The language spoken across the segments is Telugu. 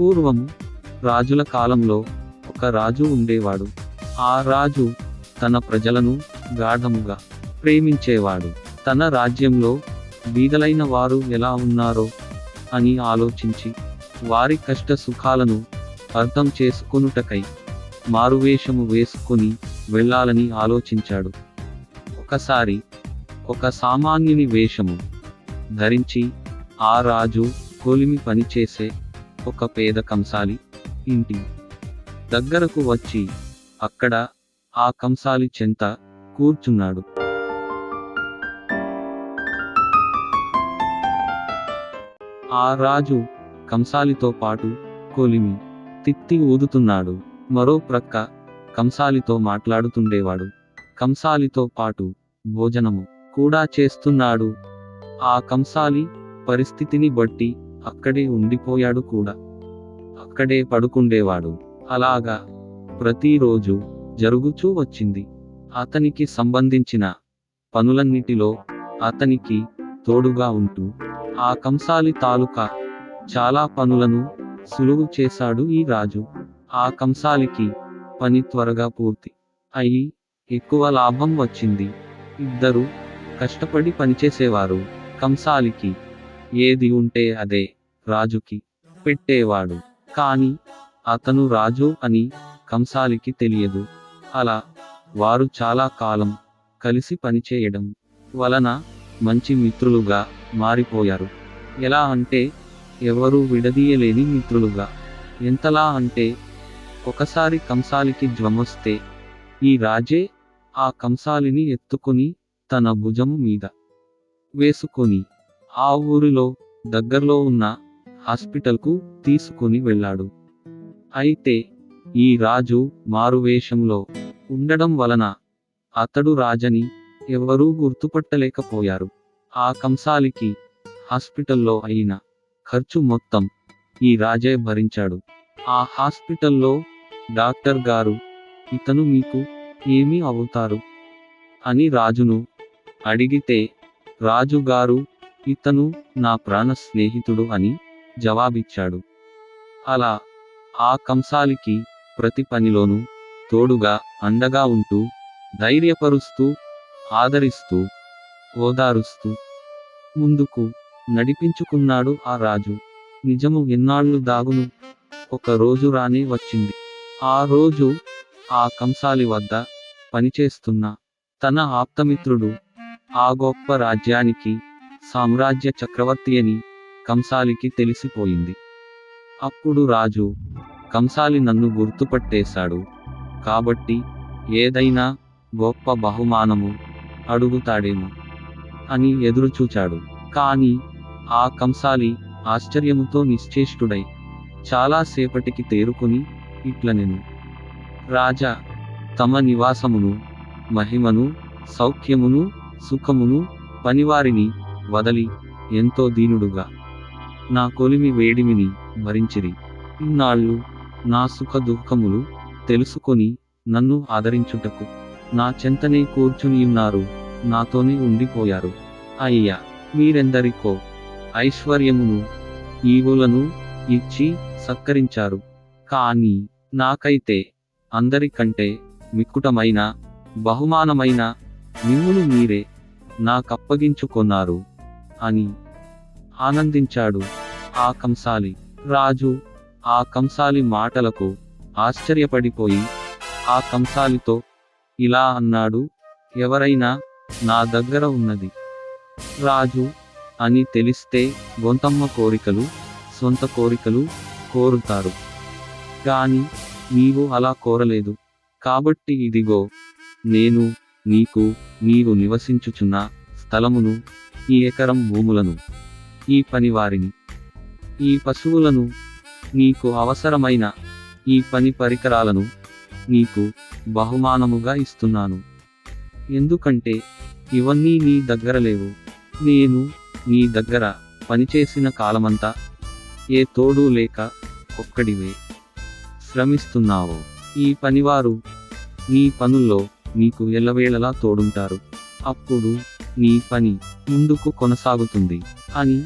పూర్వము రాజుల కాలంలో ఒక రాజు ఉండేవాడు. ఆ రాజు తన ప్రజలను గాఢముగా ప్రేమించేవాడు. తన రాజ్యంలో బీదలైన వారు ఎలా ఉన్నారో అని ఆలోచించి వారి కష్ట సుఖాలను అర్థం చేసుకొనుటకై మారువేషము వేసుకొని వెళ్ళాలని ఆలోచించాడు. ఒకసారి ఒక సామాన్యుని వేషము ధరించి ఆ రాజు కొలిమి పనిచేసే ఒక పేద కంసాలి ఇంటి దగ్గరకు వచ్చి అక్కడ ఆ కంసాలి చెంత కూర్చున్నాడు. ఆ రాజు కంసాలితో పాటు కొలిమి తిత్తి ఊదుతున్నాడు. మరో ప్రక్క కంసాలితో మాట్లాడుతుండేవాడు. కంసాలితో పాటు భోజనము కూడా చేస్తున్నాడు. ఆ కంసాలి పరిస్థితిని బట్టి అక్కడే ఉండిపోయాడు కూడా. అక్కడే పడుకుండేవాడు. అలాగా ప్రతిరోజు జరుగుచూ వచ్చింది. అతనికి సంబంధించిన పనులన్నిటిలో అతనికి తోడుగా ఉంటూ ఆ కంసాలి తాలూకా చాలా పనులను సులువు చేశాడు ఈ రాజు. ఆ కంసాలికి పని త్వరగా పూర్తి అయి ఎక్కువ లాభం వచ్చింది. ఇద్దరు కష్టపడి పనిచేసేవారు. కంసాలికి ఏది ఉంటే అదే రాజుకి పెట్టేవాడు. కానీ అతను రాజు అని కంసాలికి తెలియదు. అలా వారు చాలా కాలం కలిసి పనిచేయడం వలన మంచి మిత్రులుగా మారిపోయారు. ఎలా అంటే ఎవరూ విడదీయలేని మిత్రులుగా. ఎంతలా అంటే ఒకసారి కంసాలికి జ్వరమొస్తే ఈ రాజే ఆ కంసాలిని ఎత్తుకొని తన భుజము మీద వేసుకొని ఆ ఊరిలో దగ్గరలో ఉన్న హాస్పిటల్కు తీసుకొని వెళ్ళాడు. అయితే ఈ రాజు మారువేషంలో ఉండడం వలన అతడు రాజని ఎవరూ గుర్తుపట్టలేకపోయారు. ఆ కంసాలికి హాస్పిటల్లో అయిన ఖర్చు మొత్తం ఈ రాజే భరించాడు. ఆ హాస్పిటల్లో డాక్టర్ గారు ఇతను మీకు ఏమి అవుతారు అని రాజును అడిగితే రాజుగారు ఇతను నా ప్రాణ స్నేహితుడు అని జవాబిచ్చాడు. అలా ఆ కంసాలికి ప్రతి పనిలోనూ తోడుగా అండగా ఉంటూ ధైర్యపరుస్తూ ఆదరిస్తూ ఓదారుస్తూ ముందుకు నడిపించుకున్నాడు ఆ రాజు. నిజము ఎన్నాళ్ళు దాగును. ఒక రోజు రానే వచ్చింది. ఆ రోజు ఆ కంసాలి వద్ద పనిచేస్తున్న తన ఆప్తమిత్రుడు ఆ గొప్ప రాజ్యానికి సామ్రాజ్య చక్రవర్తి అని కంసాలికి తెలిసిపోయింది. అప్పుడు రాజు కంసాలి నన్ను గుర్తుపట్టేశాడు కాబట్టి ఏదైనా గొప్ప బహుమానము అడుగుతాడేమో అని ఎదురుచూచాడు. కానీ ఆ కంసాలి ఆశ్చర్యముతో నిశ్చేష్టుడై చాలాసేపటికి తేరుకొని ఇట్లనెను, రాజా, తమ నివాసమును మహిమను సౌఖ్యమును సుఖమును పనివారిని వదలి ఎంతో దీనుడుగా నా కొలిమి వేడిమిని భరించిరి. ఇన్నాళ్ళు నా సుఖ దుఃఖములు తెలుసుకొని నన్ను ఆదరించుటకు నా చెంతనే కూర్చునియున్నారు, నాతోనే ఉండిపోయారు. అయ్యా, మీరెందరికో ఐశ్వర్యమును ఈవులను ఇచ్చి సత్కరించారు. కానీ నాకైతే అందరికంటే మిక్కుటమైన బహుమానమైన మిమ్మును మీరే నాకప్పగించుకొన్నారు అని ఆనందించాడు ఆ కంసాలి. రాజు ఆ కంసాలి మాటలకు ఆశ్చర్యపడిపోయి ఆ కంసాలితో ఇలా అన్నాడు, ఎవరైనా నా దగ్గర ఉన్నది రాజు అని తెలిస్తే గొంతమ్మ కోరికలు సొంత కోరికలు కోరుతారు. కానీ నీవు అలా కోరలేదు. కాబట్టి ఇదిగో నేను నీకు నీవు నివసించుచున్న స్థలమును, ఈ ఎకరం భూములను, ఈ పనివారిని, ఈ పశువులను, నీకు అవసరమైన ఈ పని పరికరాలను నీకు బహుమానముగా ఇస్తున్నాను. ఎందుకంటే ఇవన్నీ నీ దగ్గర లేవు. నేను నీ దగ్గర పనిచేసిన కాలమంతా ఏ తోడు లేక ఒక్కడివే శ్రమిస్తున్నావో. ఈ పనివారు నీ పనుల్లో నీకు ఎల్లవేళలా తోడుంటారు. అప్పుడు నీ పని ముందుకు కొనసాగుతుంది అని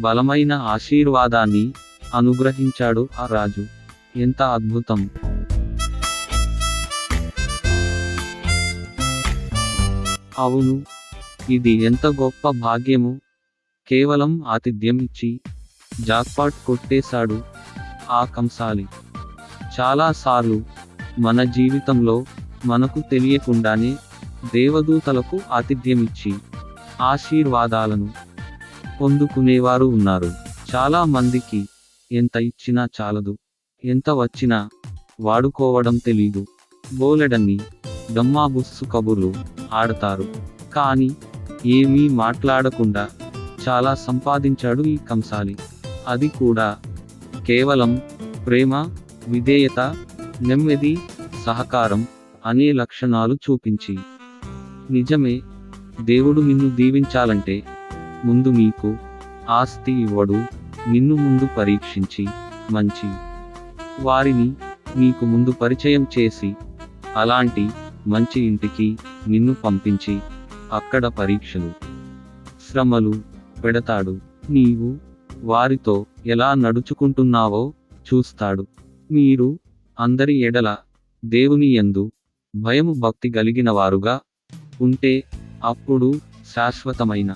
బలమైన ఆశీర్వాదాన్ని అనుగ్రహించాడు ఆ రాజు. ఎంత అద్భుతం! అవును, ఇది ఎంత గొప్ప భాగ్యము! కేవలం ఆతిథ్యం ఇచ్చి జాక్పాట్ కొట్టేశాడు ఆ కంసాలి. చాలాసార్లు మన జీవితంలో మనకు తెలియకుండానే దేవదూతలకు ఆతిథ్యమిచ్చి ఆశీర్వాదాలను పొందుకునేవారు ఉన్నారు. చాలా మందికి ఎంత ఇచ్చినా చాలదు, ఎంత వచ్చినా వాడుకోవడం తెలీదు. బోలెడన్ని గమ్మాబుస్సు కబుర్లు ఆడతారు, కానీ ఏమీ మాట్లాడకుండా చాలా సంపాదించాడు ఈ కంసాలి. అది కూడా కేవలం ప్రేమ, విధేయత, నెమ్మది, సహకారం అనే లక్షణాలు చూపించి. నిజమే, దేవుడు నిన్ను దీవించాలంటే ముందు నీకు ఆస్తి ఇవ్వడు, నిన్ను ముందు పరీక్షించి మంచి వారిని నీకు ముందు పరిచయం చేసి అలాంటి మంచి ఇంటికి నిన్ను పంపించి అక్కడ పరీక్షలు, శ్రమలు పెడతాడు. నీవు వారితో ఎలా నడుచుకుంటున్నావో చూస్తాడు. మీరు అందరి ఎడల దేవుని యందు భయము భక్తి కలిగిన వారుగా ఉంటే అప్పుడు శాశ్వతమైన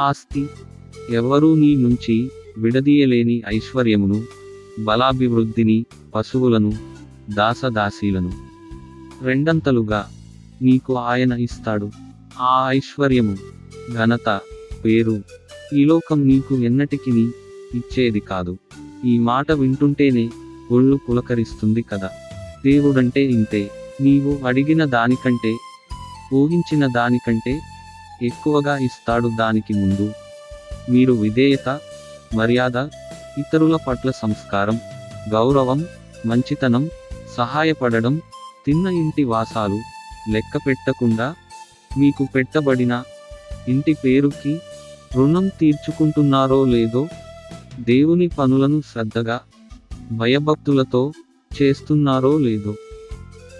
ఆస్తి, ఎవ్వరూ నీ నుంచి విడదీయలేని ఐశ్వర్యమును, బలాభివృద్ధిని, పశువులను, దాసదాసీలను రెండంతలుగా నీకు ఆయన ఇస్తాడు. ఆ ఐశ్వర్యము, ఘనత, పేరు ఈ లోకం నీకు ఎన్నటికిని ఇచ్చేది కాదు. ఈ మాట వింటుంటేనే ఒళ్ళు పులకరిస్తుంది కదా. దేవుడంటే ఇంతే, నీవు అడిగిన దానికంటే, ఊహించిన దానికంటే ఎక్కువగా ఇస్తాడు. దానికి ముందు మీరు విధేయత, మర్యాద, ఇతరుల పట్ల సంస్కారం, గౌరవం, మంచితనం, సహాయపడడం, తిన్న ఇంటి వాసాలు లెక్క పెట్టకుండా మీకు పెట్టబడిన ఇంటి పేరుకి రుణం తీర్చుకుంటున్నారో లేదో, దేవుని పనులను శ్రద్ధగా భయభక్తులతో చేస్తున్నారో లేదో,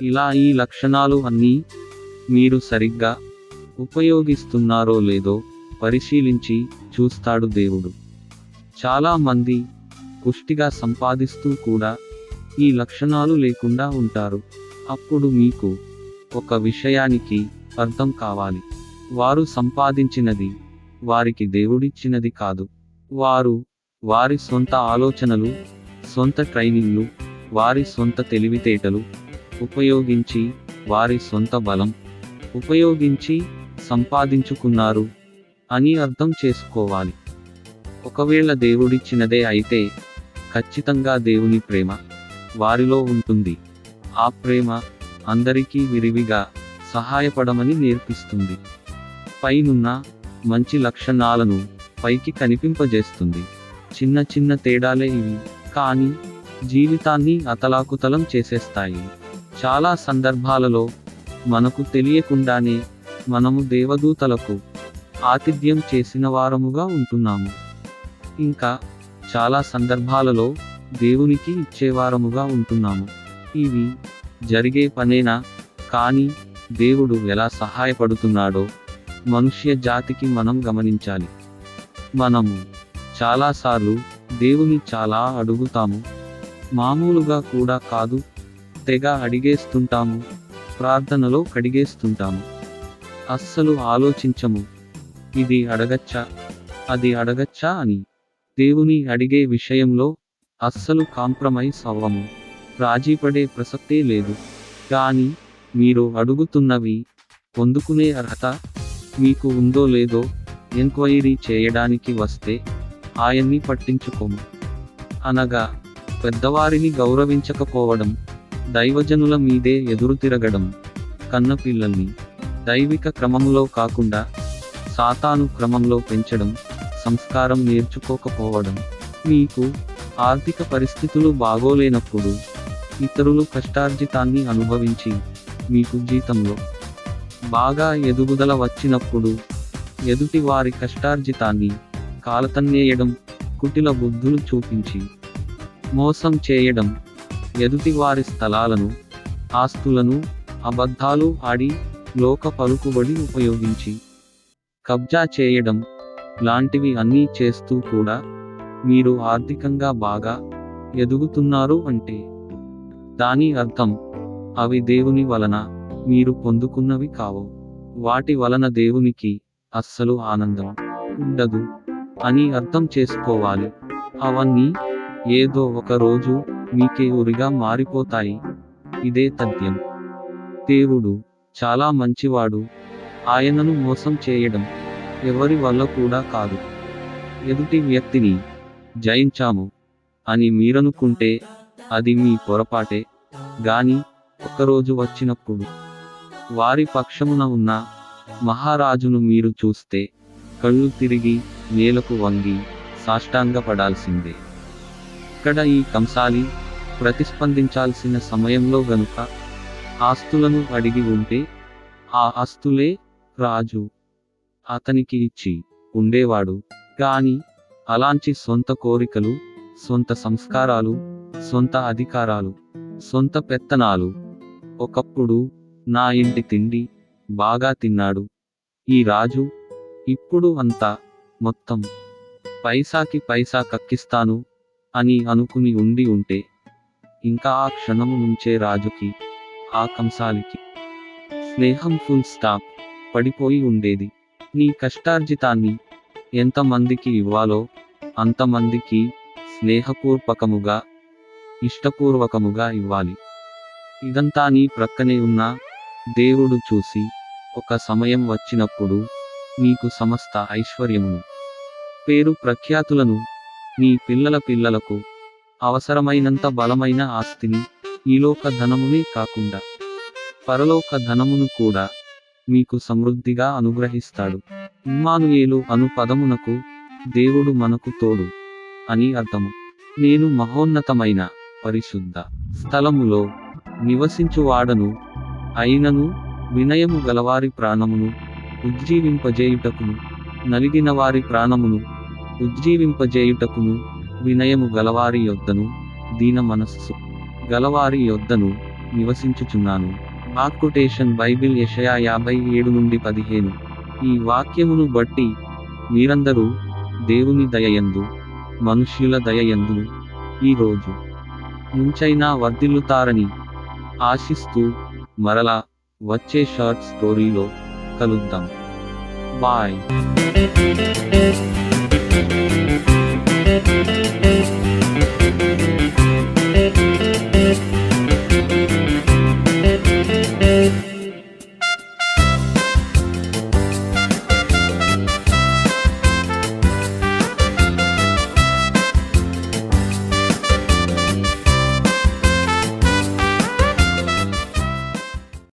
ఇలా ఈ లక్షణాలు అన్నీ మీరు సరిగ్గా ఉపయోగిస్తున్నారో లేదో పరిశీలించి చూస్తాడు దేవుడు. చాలా మంది పుష్టిగా సంపాదిస్తూ కూడా ఈ లక్షణాలు లేకుండా ఉంటారు. అప్పుడు మీకు ఒక విషయానికి అర్థం కావాలి, వారు సంపాదించినది వారికి దేవుడిచ్చినది కాదు. వారు వారి సొంత ఆలోచనలు, సొంత ట్రైనింగ్లు, వారి సొంత తెలివితేటలు ఉపయోగించి, వారి సొంత బలం ఉపయోగించి సంపాదించుకున్నారు అని అర్థం చేసుకోవాలి. ఒకవేళ దేవుడిచ్చినదే అయితే ఖచ్చితంగా దేవుని ప్రేమ వారిలో ఉంటుంది. ఆ ప్రేమ అందరికీ విరివిగా సహాయపడమని నేర్పిస్తుంది. పైనున్న మంచి లక్షణాలను పైకి కనిపింపజేస్తుంది. చిన్న చిన్న తేడాలే ఇవి, కానీ జీవితాన్ని అతలాకుతలం చేసేస్తాయి. చాలా సందర్భాలలో మనకు తెలియకుండానే మనము దేవదూతలకు ఆతిథ్యం చేసిన వారముగా ఉంటున్నాము. ఇంకా చాలా సందర్భాలలో దేవునికి ఇచ్చేవారముగా ఉంటున్నాము. ఇవి జరిగే పనేనా? కానీ దేవుడు ఎలా సహాయపడుతున్నాడో మనుష్య జాతికి మనం గమనించాలి. మనము చాలాసార్లు దేవుని చాలా అడుగుతాము, మామూలుగా కూడా కాదు, తెగ అడిగేస్తుంటాము, ప్రార్థనలో కడిగేస్తుంటాము. అస్సలు ఆలోచించము, ఇది అడగచ్చా, అది అడగచ్చా అని. దేవుని అడిగే విషయంలో అస్సలు కాంప్రమైజ్ అవ్వము, రాజీపడే ప్రసక్తే లేదు. కానీ మీరు అడుగుతున్నవి పొందుకునే అర్హత మీకు ఉందో లేదో ఎంక్వైరీ చేయడానికి వస్తే ఆయన్ని పట్టించుకోము. అనగా పెద్దవారిని గౌరవించకపోవడం, దైవజనుల మీదే ఎదురుతిరగడం, కన్నపిల్లల్ని దైవిక క్రమములో కాకుండా సాతాను క్రమంలో పెంచడం, సంస్కారం నేర్చుకోకపోవడం, మీకు ఆర్థిక పరిస్థితులు బాగోలేనప్పుడు ఇతరులు కష్టార్జితాన్ని అనుభవించి మీకు జీతంలో బాగా ఎదుగుదల వచ్చినప్పుడు ఎదుటి వారి కష్టార్జితాన్ని కాలతన్నేయడం, కుటిల బుద్ధులు చూపించి మోసం చేయడం, ఎదుటి వారి స్థలాలను, ఆస్తులను అబద్ధాలు ఆడి లోక పలుకుబడి ఉపయోగించి కబ్జా చేయడం లాంటివి అన్నీ చేస్తూ కూడా మీరు ఆర్థికంగా బాగా ఎదుగుతున్నారు అంటే దాని అర్థం అవి దేవుని వలన మీరు పొందుకున్నవి కావు. వాటి వలన దేవునికి అస్సలు ఆనందం ఉండదు అని అర్థం చేసుకోవాలి. అవన్నీ ఏదో ఒక రోజు మీకే ఉరిగా మారిపోతాయి. ఇదే తథ్యం. దేవుడు చాలా మంచివాడు. ఆయనను మోసం చేయడం ఎవరి వల్ల కూడా కాదు. ఎదుటి వ్యక్తిని జయించాము అని మీరనుకుంటే అది మీ పొరపాటే గాని ఒకరోజు వచ్చినప్పుడు వారి పక్షమున ఉన్న మహారాజును మీరు చూస్తే కళ్ళు తిరిగి నేలకు వంగి సాష్టాంగపడాల్సిందే. ఇక్కడ ఈ కంసాలి ప్రతిస్పందించాల్సిన సమయంలో గనుక ఆస్తులను అడిగి ఉంటే ఆ ఆస్తులే రాజు అతనికి ఇచ్చి ఉండేవాడు. కాని అలాంటి సొంత కోరికలు, సొంత సంస్కారాలు, సొంత అధికారాలు, సొంత పెత్తనాలు. ఒకప్పుడు నా ఇంటి తిండి బాగా తిన్నాడు ఈ రాజు, ఇప్పుడు అంతా మొత్తం పైసాకి పైసా కక్కిస్తాను అని అనుకుని ఉంటే ఇంకా ఆ క్షణము నుంచే రాజుకి ఆ కంసాలికి స్నేహం ఫుల్ స్టాప్ పడిపోయి ఉండేది. నీ కష్టార్జితాన్ని ఎంతమందికి ఇవ్వాలో అంతమందికి స్నేహపూర్వకముగా, ఇష్టపూర్వకముగా ఇవ్వాలి. ఇదంతా నీ ప్రక్కనే ఉన్న దేవుడు చూసి ఒక సమయం వచ్చినప్పుడు నీకు సమస్త ఐశ్వర్యమును, పేరు ప్రఖ్యాతులను, నీ పిల్లల పిల్లలకు అవసరమైనంత బలమైన ఆస్తిని, ఈలోక ధనమునే కాకుండా పరలోక ధనమును కూడా మీకు సమృద్ధిగా అనుగ్రహిస్తాడు. ఇమ్మానుయేలు అను పదమునకు దేవుడు మనకు తోడు అని అర్థము. నేను మహోన్నతమైన పరిశుద్ధ స్థలములో నివసించువాడను అయినను వినయము గలవారి ప్రాణమును ఉజ్జీవింపజేయుటకును, నలిగిన వారి ప్రాణమును ఉజ్జీవింపజేయుటకును, వినయము గలవారి యొద్దను, దీన మనస్సు గలవారి యొద్దను నివసించుచున్నాను. ఆక్యుటేషన్ బైబిల్ యెషయా 57:15. ఈ వాక్యమును బట్టి మీరందరూ దేవుని దయయందు, మనుష్యుల దయయందును ఈ రోజు నుంచైనా వర్ధిల్లుతారని ఆశిస్తూ మరలా వచ్చే షార్ట్ స్టోరీలో కలుద్దాం. బాయ్.